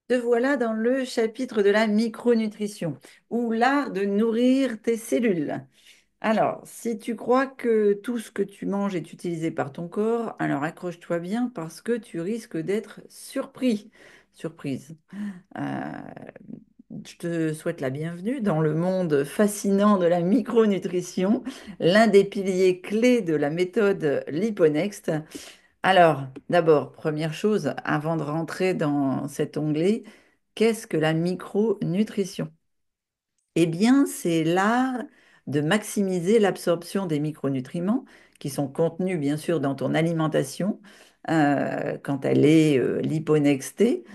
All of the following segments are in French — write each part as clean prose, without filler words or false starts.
Te voilà dans le chapitre de la micronutrition, ou l'art de nourrir tes cellules. Alors, si tu crois que tout ce que tu manges est utilisé par ton corps, alors accroche-toi bien parce que tu risques d'être surpris. Surprise. Euh, je te souhaite la bienvenue dans le monde fascinant de la micronutrition, l'un des piliers clés de la méthode Liponext. Alors, d'abord, première chose, avant de rentrer dans cet onglet, qu'est-ce que la micronutrition? Eh bien, c'est l'art de maximiser l'absorption des micronutriments qui sont contenus, bien sûr, dans ton alimentation quand elle est liponextée,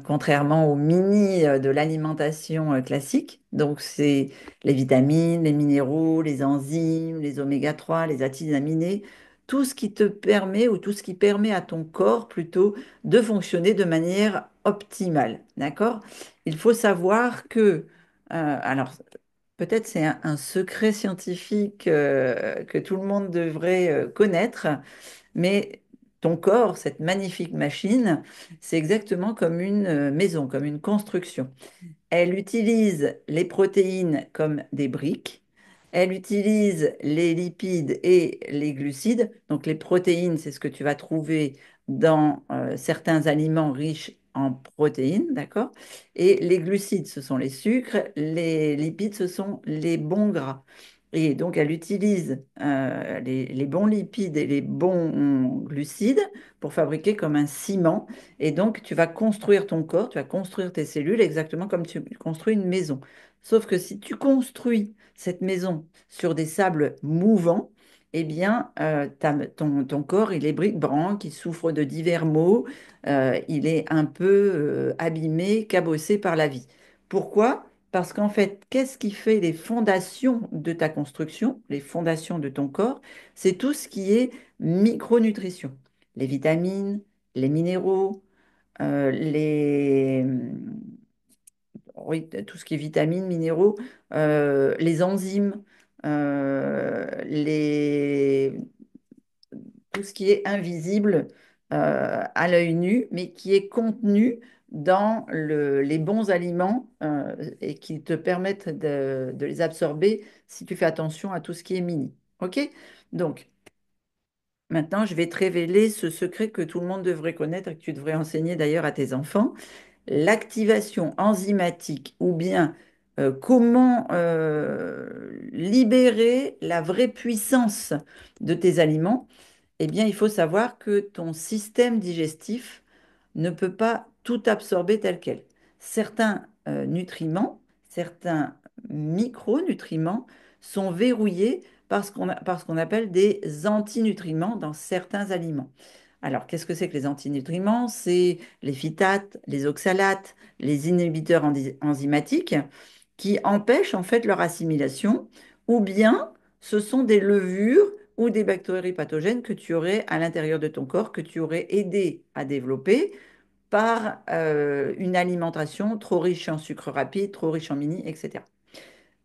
contrairement aux mini de l'alimentation classique. Donc, c'est les vitamines, les minéraux, les enzymes, les oméga 3, les acides aminés, tout ce qui te permet ou tout ce qui permet à ton corps plutôt de fonctionner de manière optimale. D'accord? Il faut savoir que, alors, peut-être c'est un secret scientifique que tout le monde devrait connaître, mais ton corps, cette magnifique machine, c'est exactement comme une maison, comme une construction. Elle utilise les protéines comme des briques. Elle utilise les lipides et les glucides. Donc les protéines, c'est ce que tu vas trouver dans certains aliments riches en protéines, d'accord? Et les glucides, ce sont les sucres. Les lipides, ce sont les bons gras. Et donc elle utilise les bons lipides et les bons glucides pour fabriquer comme un ciment. Et donc, tu vas construire ton corps, tu vas construire tes cellules exactement comme tu construis une maison. Sauf que si tu construis cette maison sur des sables mouvants, eh bien, ton corps, il est bric-brac, il souffre de divers maux, il est un peu abîmé, cabossé par la vie. Pourquoi? Parce qu'en fait, qu'est-ce qui fait les fondations de ta construction, les fondations de ton corps? C'est tout ce qui est micronutrition. Les vitamines, les minéraux, oui, tout ce qui est vitamines, minéraux, les enzymes, tout ce qui est invisible à l'œil nu, mais qui est contenu dans les bons aliments et qui te permettent de les absorber si tu fais attention à tout ce qui est mini. OK? Donc, maintenant, je vais te révéler ce secret que tout le monde devrait connaître et que tu devrais enseigner d'ailleurs à tes enfants. L'activation enzymatique ou bien comment libérer la vraie puissance de tes aliments, eh bien, il faut savoir que ton système digestif ne peut pas tout absorber tel quel. Certains nutriments, certains micronutriments sont verrouillés par ce qu'on appelle des antinutriments dans certains aliments. Alors, qu'est-ce que c'est que les antinutriments? C'est les phytates, les oxalates, les inhibiteurs enzymatiques qui empêchent en fait leur assimilation, ou bien ce sont des levures ou des bactéries pathogènes que tu aurais à l'intérieur de ton corps, que tu aurais aidé à développer par une alimentation trop riche en sucre rapide, trop riche en mini, etc.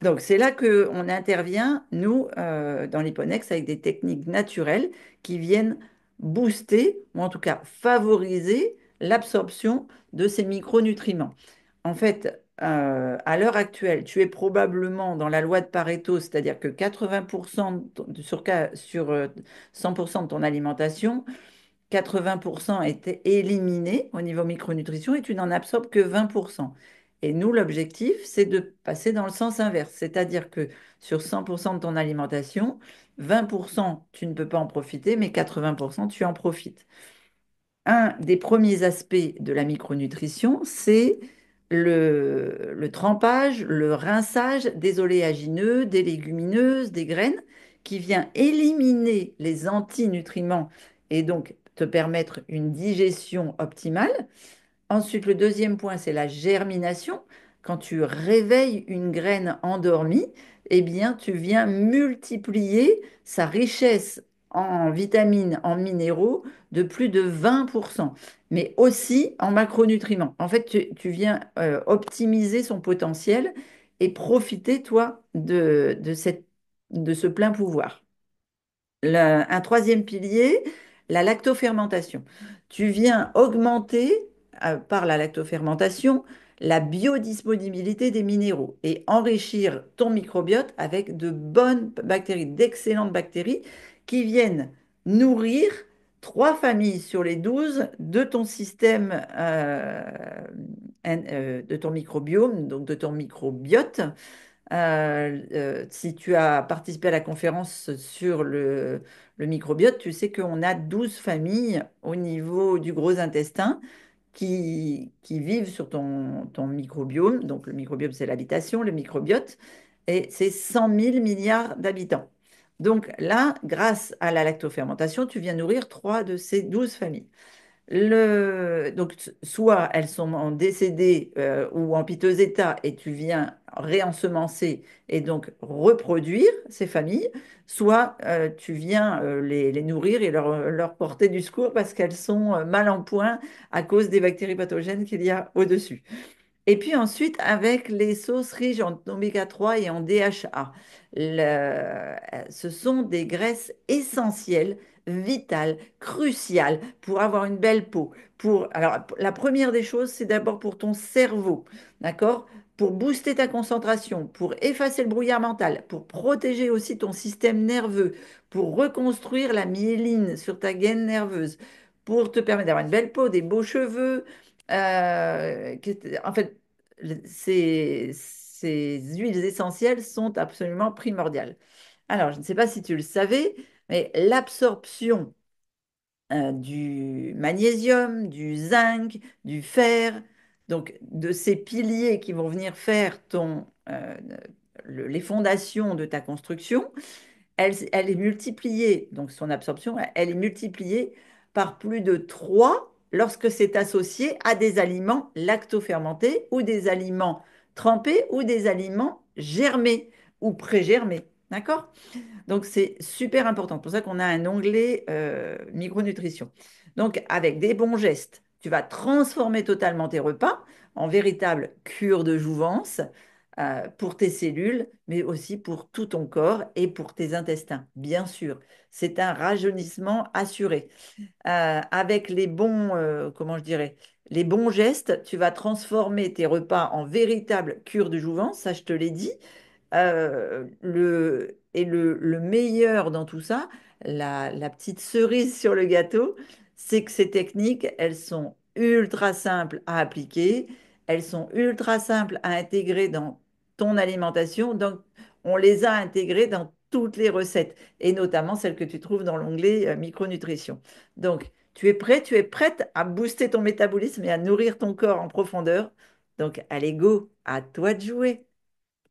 Donc, c'est là qu'on intervient, nous, dans l'Hyponex, avec des techniques naturelles qui viennent booster, ou en tout cas favoriser l'absorption de ces micronutriments. En fait, à l'heure actuelle, tu es probablement dans la loi de Pareto, c'est-à-dire que 80% sur 100% de ton alimentation, 80% étaient éliminés au niveau micronutrition et tu n'en absorbes que 20%. Et nous, l'objectif, c'est de passer dans le sens inverse, c'est-à-dire que sur 100% de ton alimentation, 20%, tu ne peux pas en profiter, mais 80%, tu en profites. Un des premiers aspects de la micronutrition, c'est le trempage, le rinçage des oléagineux, des légumineuses, des graines, qui vient éliminer les antinutriments et donc te permettre une digestion optimale. Ensuite, le deuxième point, c'est la germination. Quand tu réveilles une graine endormie, eh bien, tu viens multiplier sa richesse en vitamines, en minéraux de plus de 20%, mais aussi en macronutriments. En fait, tu viens optimiser son potentiel et profiter, toi, de ce plein pouvoir. Un troisième pilier, la lactofermentation. Tu viens augmenter par la lactofermentation la biodisponibilité des minéraux et enrichir ton microbiote avec de bonnes bactéries, d'excellentes bactéries qui viennent nourrir 3 familles sur les 12 de ton système, de ton microbiome, donc de ton microbiote. Si tu as participé à la conférence sur le microbiote, tu sais qu'on a 12 familles au niveau du gros intestin qui vivent sur ton microbiome. Donc, le microbiome, c'est l'habitation, le microbiote, et c'est 100 000 milliards d'habitants. Donc là, grâce à la lactofermentation, tu viens nourrir 3 de ces 12 familles. Donc, soit elles sont en décédé ou en piteux état et tu viens réensemencer et donc reproduire ces familles, soit tu viens les nourrir et leur porter du secours parce qu'elles sont mal en point à cause des bactéries pathogènes qu'il y a au-dessus. Et puis ensuite, avec les sauces riches en oméga 3 et en DHA, ce sont des graisses essentielles, vitales, cruciales pour avoir une belle peau. Alors, la première des choses, c'est d'abord pour ton cerveau, d'accord? Pour booster ta concentration, pour effacer le brouillard mental, pour protéger aussi ton système nerveux, pour reconstruire la myéline sur ta gaine nerveuse, pour te permettre d'avoir une belle peau, des beaux cheveux. En fait, ces huiles essentielles sont absolument primordiales. Alors, je ne sais pas si tu le savais, mais l'absorption du magnésium, du zinc, du fer, donc de ces piliers qui vont venir faire les fondations de ta construction, elle est multipliée, donc son absorption, elle est multipliée par plus de 3 lorsque c'est associé à des aliments lactofermentés ou des aliments trempés ou des aliments germés ou pré-germés. D'accord? Donc, c'est super important. C'est pour ça qu'on a un onglet micronutrition. Donc, avec des bons gestes, tu vas transformer totalement tes repas en véritable cure de jouvence pour tes cellules, mais aussi pour tout ton corps et pour tes intestins, bien sûr. C'est un rajeunissement assuré. Avec les bons, comment je dirais, les bons gestes, tu vas transformer tes repas en véritable cure de jouvence, ça je te l'ai dit. Le meilleur dans tout ça, la petite cerise sur le gâteau, c'est que ces techniques, elles sont ultra simples à appliquer, elles sont ultra simples à intégrer dans ton alimentation. Donc, on les a intégrées dans toutes les recettes, et notamment celles que tu trouves dans l'onglet micronutrition. Donc, tu es prêt, tu es prête à booster ton métabolisme et à nourrir ton corps en profondeur. Donc, allez, go, à toi de jouer.